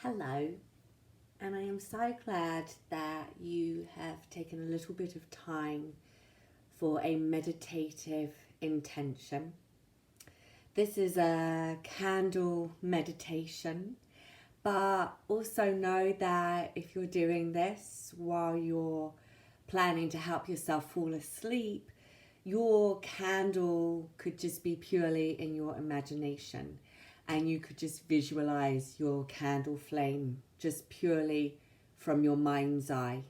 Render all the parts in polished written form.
Hello, and I am so glad that you have taken a little bit of time for a meditative intention. This is a candle meditation, but also know that if you're doing this while you're planning to help yourself fall asleep, your candle could just be purely in your imagination, and you could just visualize your candle flame just purely from your mind's eye.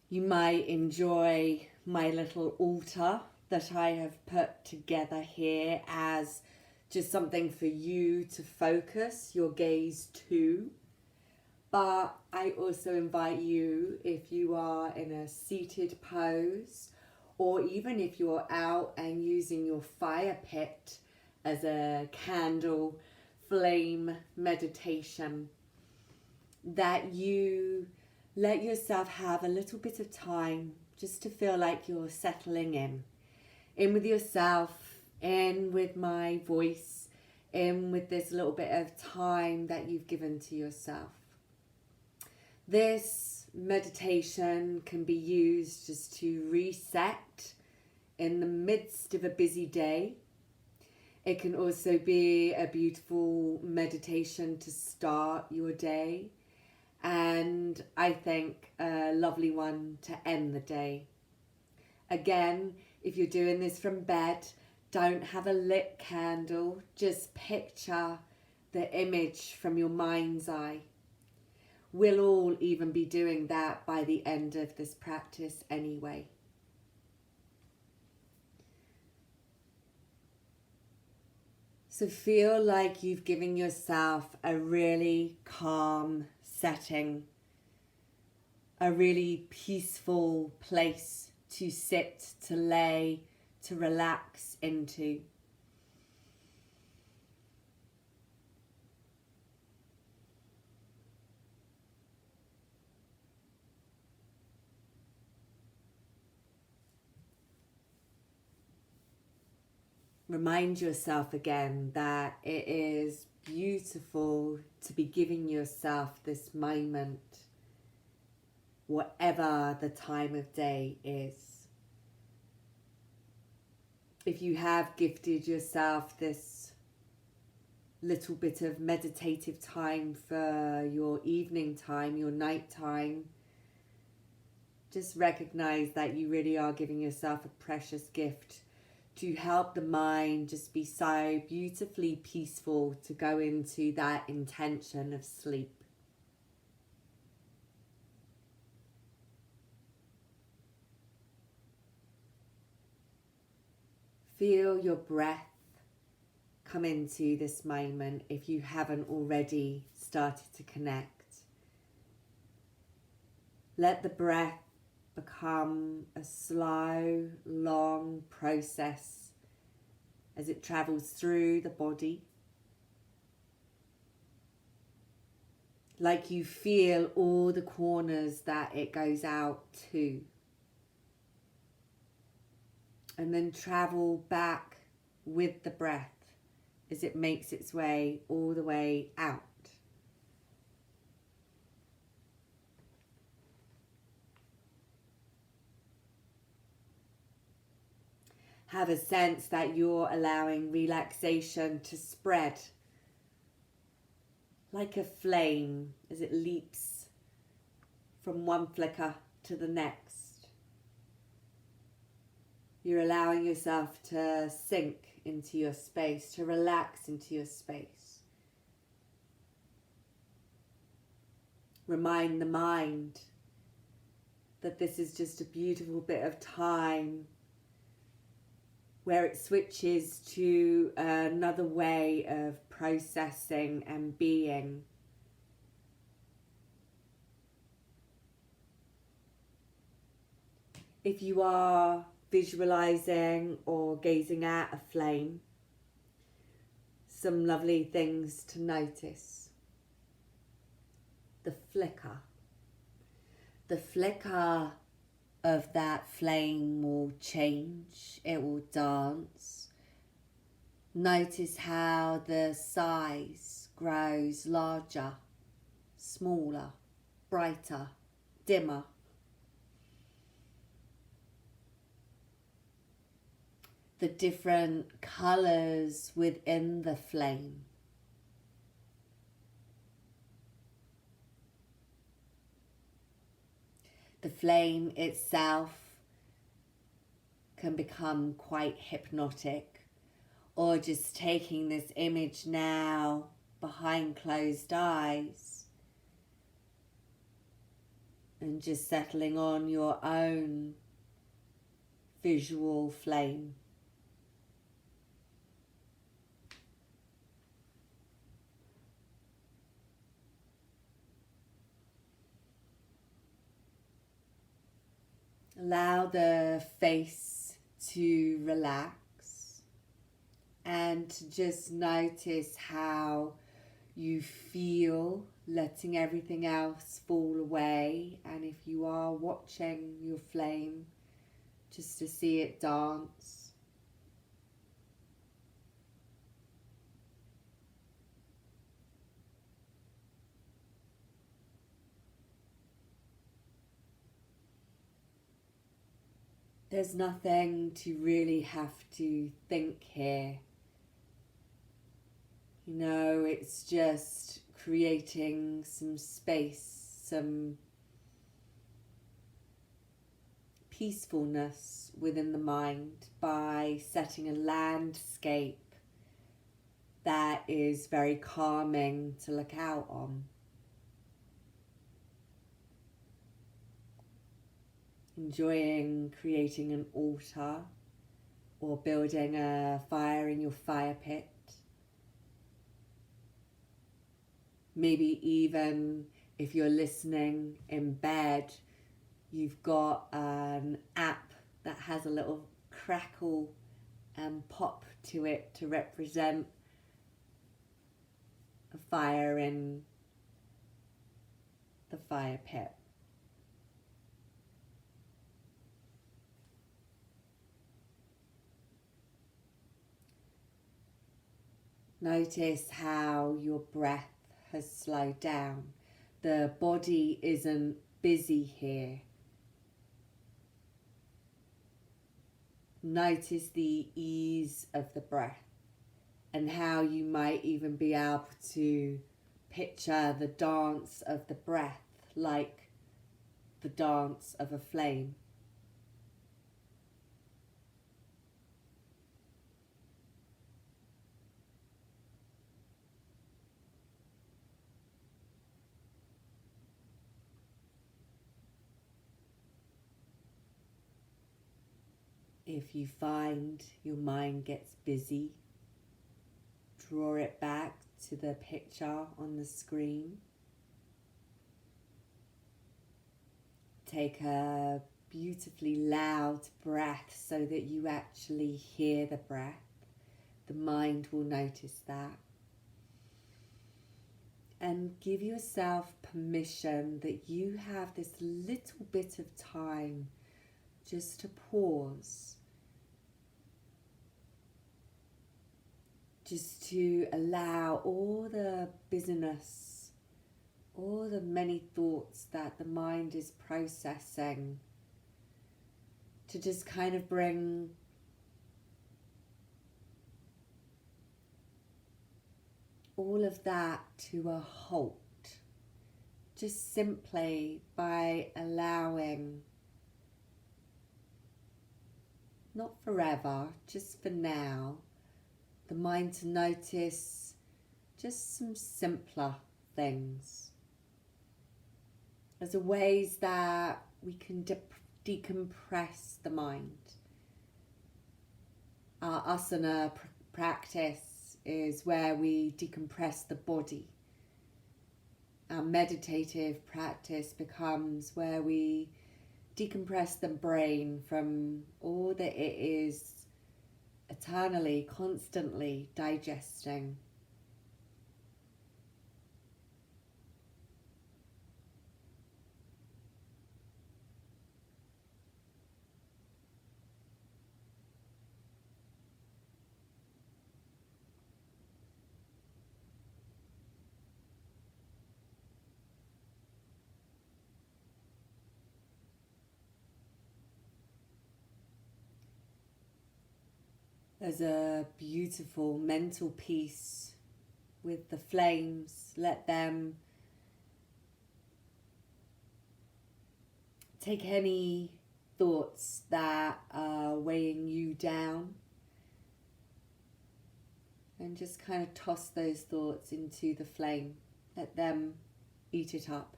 You might enjoy my little altar that I have put together here as just something for you to focus your gaze to. But I also invite you, if you are in a seated pose, or even if you're out and using your fire pit as a candle flame meditation, that you let yourself have a little bit of time just to feel like you're settling in with yourself, in with my voice, in with this little bit of time that you've given to yourself. This meditation can be used just to reset in the midst of a busy day. It can also be a beautiful meditation to start your day, and I think a lovely one to end the day. Again, if you're doing this from bed, don't have a lit candle, just picture the image from your mind's eye. We'll all even be doing that by the end of this practice anyway. So feel like you've given yourself a really calm setting, a really peaceful place to sit, to lay, to relax into. Remind yourself again that it is beautiful to be giving yourself this moment, whatever the time of day is. If you have gifted yourself this little bit of meditative time for your evening time, your night time, just recognize that you really are giving yourself a precious gift to help the mind just be so beautifully peaceful to go into that intention of sleep. Feel your breath come into this moment if you haven't already started to connect. Let the breath become a slow, long process as it travels through the body. Like you feel all the corners that it goes out to. And then travel back with the breath as it makes its way all the way out. Have a sense that you're allowing relaxation to spread like a flame as it leaps from one flicker to the next. You're allowing yourself to sink into your space, to relax into your space. Remind the mind that this is just a beautiful bit of time where it switches to another way of processing and being. If you are visualizing or gazing at a flame, some lovely things to notice. The flicker. The flicker of that flame will change, it will dance. Notice how the size grows larger, smaller, brighter, dimmer. The different colours within the flame. The flame itself can become quite hypnotic, or just taking this image now behind closed eyes and just settling on your own visual flame. Allow the face to relax and to just notice how you feel letting everything else fall away. And if you are watching your flame, just to see it dance. There's nothing to really have to think here. You know, it's just creating some space, some peacefulness within the mind by setting a landscape that is very calming to look out on. Enjoying creating an altar or building a fire in your fire pit. Maybe even if you're listening in bed, you've got an app that has a little crackle and pop to it to represent a fire in the fire pit. Notice how your breath has slowed down. The body isn't busy here. Notice the ease of the breath and how you might even be able to picture the dance of the breath like the dance of a flame. If you find your mind gets busy, draw it back to the picture on the screen. Take a beautifully loud breath so that you actually hear the breath. The mind will notice that. And give yourself permission that you have this little bit of time just to pause. Just to allow all the busyness, all the many thoughts that the mind is processing, to just kind of bring all of that to a halt. Just simply by allowing, not forever, just for now, the mind to notice just some simpler things as a ways that we can decompress the mind. Our asana practice is where we decompress the body. Our meditative practice becomes where we decompress the brain from all that it is eternally, constantly digesting. There's a beautiful mental peace with the flames. Let them take any thoughts that are weighing you down and just kind of toss those thoughts into the flame. Let them eat it up.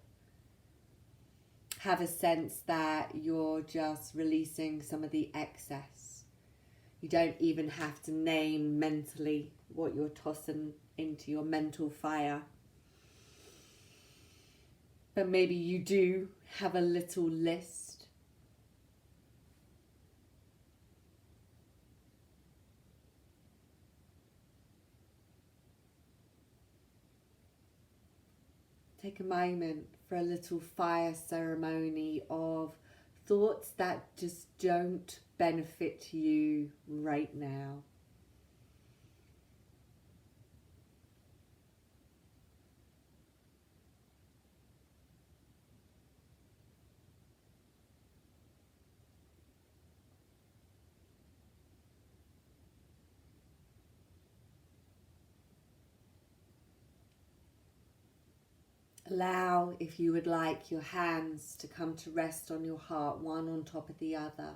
Have a sense that you're just releasing some of the excess. You don't even have to name mentally what you're tossing into your mental fire. But maybe you do have a little list. Take a moment for a little fire ceremony of thoughts that just don't benefit you right now. Allow, if you would like, your hands to come to rest on your heart, one on top of the other.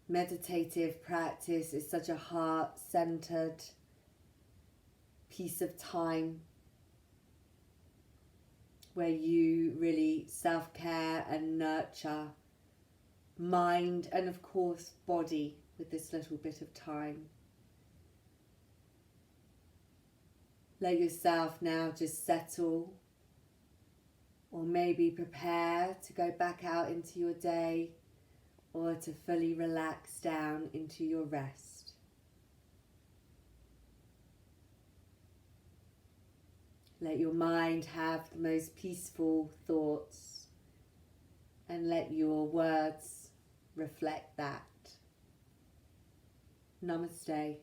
Meditative practice is such a heart-centered piece of time where you really self-care and nurture mind and, of course, body with this little bit of time. Let yourself now just settle, or maybe prepare to go back out into your day, or to fully relax down into your rest. Let your mind have the most peaceful thoughts, and let your words reflect that. Namaste.